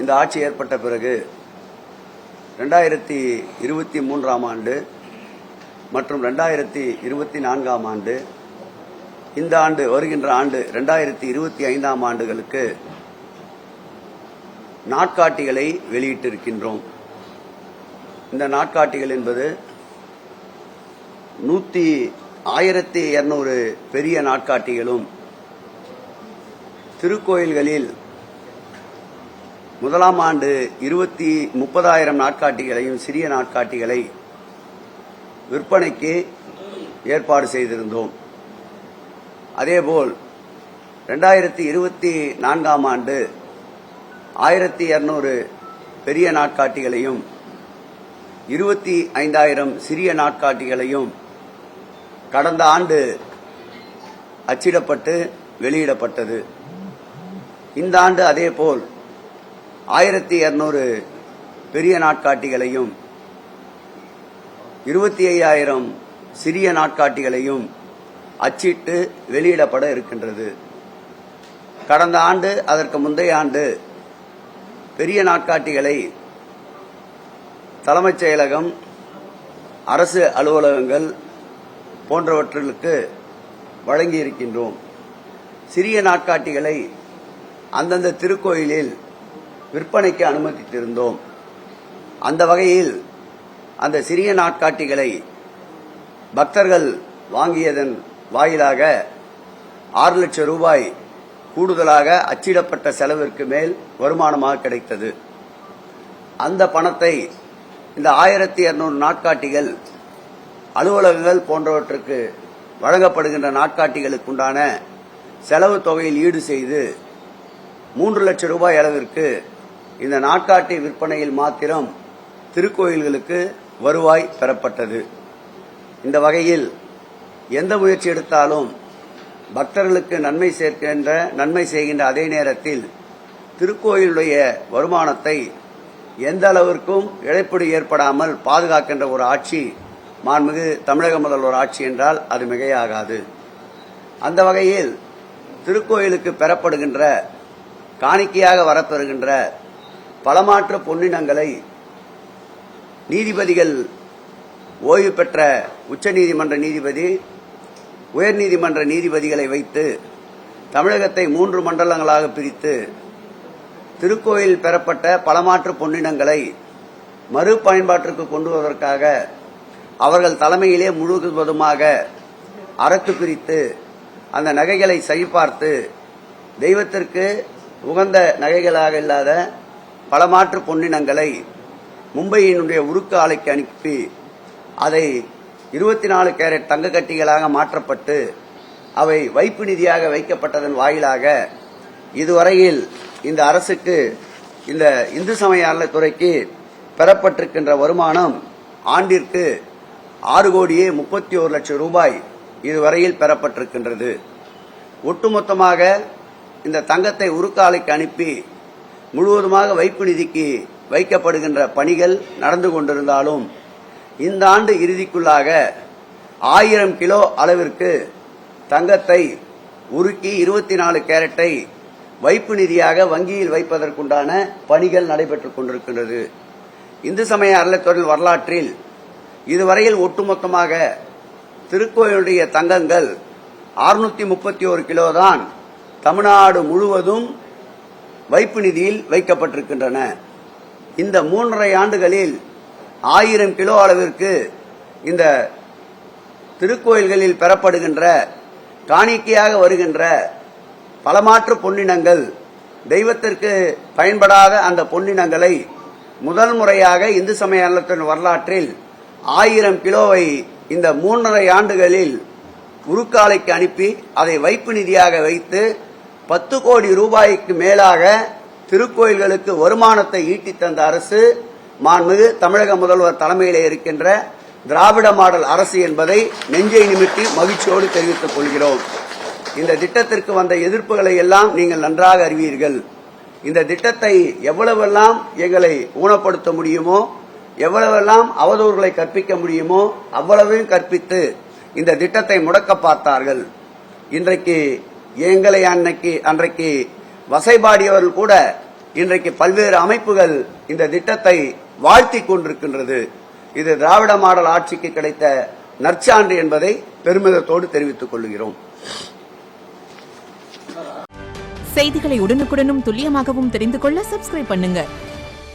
இந்த ஆட்சி ஏற்பட்ட பிறகு 2023ஆம் ஆண்டு மற்றும் 2024ஆம் ஆண்டு, இந்த ஆண்டு வருகின்ற ஆண்டு 2025ஆம் ஆண்டுகளுக்கு நாட்காட்டிகளை வெளியிட்டிருக்கின்றோம். இந்த நாட்காட்டிகள் என்பது 1200 பெரிய நாட்காட்டிகளும், திருக்கோயில்களில் முதலாம் ஆண்டு 30,000 நாட்காட்டிகளையும் சிறிய நாட்காட்டிகளை விற்பனைக்கு ஏற்பாடு செய்திருந்தோம். அதேபோல் 2024ஆம் ஆண்டு 1200 பெரிய நாட்காட்டிகளையும் 25,000 சிறிய நாட்காட்டிகளையும் கடந்த ஆண்டு அச்சிடப்பட்டு வெளியிடப்பட்டது. இந்த ஆண்டு அதேபோல் 1200 பெரிய நாட்காட்டிகளையும் 25,000 சிறிய நாட்காட்டிகளையும் அச்சிட்டு வெளியிடப்பட இருக்கின்றது. கடந்த ஆண்டு, அதற்கு முந்தைய ஆண்டு பெரிய நாட்காட்டிகளை தலைமைச் செயலகம், அரசு அலுவலகங்கள் போன்றவற்றுக்கு வழங்கியிருக்கின்றோம். சிறிய நாட்காட்டிகளை அந்தந்த திருக்கோயிலில் விற்பனைக்கு அனுமதித்திருந்தோம். அந்த வகையில் அந்த சிறிய நாட்காட்டிகளை பக்தர்கள் வாங்கியதன் வாயிலாக 6 லட்சம் ரூபாய் கூடுதலாக அச்சிடப்பட்ட செலவிற்கு மேல் வருமானமாக கிடைத்தது. அந்த பணத்தை இந்த 1200 நாட்காட்டிகள் அலுவலகங்கள் போன்றவற்றுக்கு வழங்கப்படுகின்ற நாட்காட்டிகளுக்குண்டான செலவு தொகையில் ஈடு செய்து 3 லட்சம் ரூபாய் அளவிற்கு இந்த நாட்காட்டி விற்பனையில் மாத்திரம் திருக்கோயில்களுக்கு வருவாய் பெறப்பட்டது. இந்த வகையில் எந்த முயற்சி எடுத்தாலும் பக்தர்களுக்கு நன்மை செய்கின்ற அதே நேரத்தில் திருக்கோயிலுடைய வருமானத்தை எந்த அளவிற்கும் இழப்பீடு ஏற்படாமல் பாதுகாக்கின்ற ஒரு ஆட்சி மாண்புமிகு தமிழக முதல்வர் ஆட்சி என்றால் அது மிகையாகாது. அந்த வகையில் திருக்கோயிலுக்கு பெறப்படுகின்ற காணிக்கையாக வரப்பெறுகின்ற பலமாற்று பொன்னினங்களை நீதிபதிகள், ஓய்வு பெற்ற உச்சநீதிமன்ற நீதிபதி, உயர்நீதிமன்ற நீதிபதிகளை வைத்து தமிழகத்தை 3 மண்டலங்களாக பிரித்து திருக்கோயில் பெறப்பட்ட பலமாற்று பொன்னினங்களை மறு பயன்பாட்டிற்கு கொண்டு வருவதற்காக அவர்கள் தலைமையிலே முழுவதுமாக அறத்து பிரித்து அந்த நகைகளை சரிபார்த்து தெய்வத்திற்கு உகந்த நகைகளாக இல்லாத பலமாற்று பொன்னினங்களை மும்பையினுடைய உருக்கு ஆலைக்கு அனுப்பி அதை 24 கேரட் தங்க கட்டிகளாக மாற்றப்பட்டு அவை வைப்பு நிதியாக வைக்கப்பட்டதன் வாயிலாக இதுவரையில் இந்த அரசுக்கு, இந்த இந்து சமய அறநிலையத்துறைக்கு பெறப்பட்டிருக்கின்ற வருமானம் ஆண்டிற்கு 6,31,00,000 ரூபாய் இதுவரையில் பெறப்பட்டிருக்கின்றது. ஒட்டுமொத்தமாக இந்த தங்கத்தை உருக்காலைக்கு அனுப்பி முழுவதுமாக வைப்பு நிதிக்கு வைக்கப்படுகின்ற பணிகள் நடந்து கொண்டிருந்தாலும் இந்த ஆண்டு இறுதிக்குள்ளாக 1000 கிலோ அளவிற்கு தங்கத்தை உருக்கி 24 கேரட்டை வைப்பு நிதியாக வங்கியில் வைப்பதற்குண்டான பணிகள் நடைபெற்றுக் கொண்டிருக்கின்றது. இந்து சமய அறநிலையத்துறை வரலாற்றில் இதுவரையில் ஒட்டுமொத்தமாக திருக்கோயிலுடைய தங்கங்கள் 631 கிலோ தான் தமிழ்நாடு முழுவதும் வைப்பு நிதியில் வைக்கப்பட்டிருக்கின்றன. இந்த 3.5 ஆண்டுகளில் 1000 கிலோ அளவிற்கு இந்த திருக்கோயில்களில் பெறப்படுகின்ற காணிக்கையாக வருகின்ற பலமாற்று பொன்னினங்கள், தெய்வத்திற்கு பயன்படாத அந்த பொன்னினங்களை முதல் முறையாக இந்து சமய அறநிலையத்துறை வரலாற்றில் 1000 கிலோவை இந்த 3.5 ஆண்டுகளில் உருக்காலைக்கு அனுப்பி அதை வைப்பு நிதியாக வைத்து 10 கோடி ரூபாய்க்கு மேலாக திருக்கோயில்களுக்கு வருமானத்தை ஈட்டி தந்த அரசு மாண்புமிகு தமிழக முதல்வர் தலைமையிலே இருக்கின்ற திராவிட மாடல் அரசு என்பதை நெஞ்சை நிமிட்டி மகிழ்ச்சியோடு தெரிவித்துக் கொள்கிறோம். இந்த திட்டத்திற்கு வந்த எதிர்ப்புகளை எல்லாம் நீங்கள் நன்றாக அறிவீர்கள். இந்த திட்டத்தை எவ்வளவெல்லாம் எங்களை ஊனப்படுத்த முடியுமோ, எவ்வளவெல்லாம் அவதூறுகளை கற்பிக்க முடியுமோ அவ்வளவையும் கற்பித்து இந்த திட்டத்தை முடக்க பார்த்தார்கள். இன்றைக்கு எங்களை அன்றைக்கு வசைபாடியவர்கள் கூட இன்றைக்கு பல்வேறு அமைப்புகள் இந்த திட்டத்தை வாழ்த்தி கொண்டிருக்கின்றது. இது திராவிட மாடல் ஆட்சிக்கு கிடைத்த நற்சான்று என்பதை பெருமிதத்தோடு தெரிவித்துக் கொள்கிறோம். செய்திகளை உடனுக்குடனும் துல்லியமாகவும் தெரிந்து கொள்ள சப்ஸ்கிரைப் பண்ணுங்க.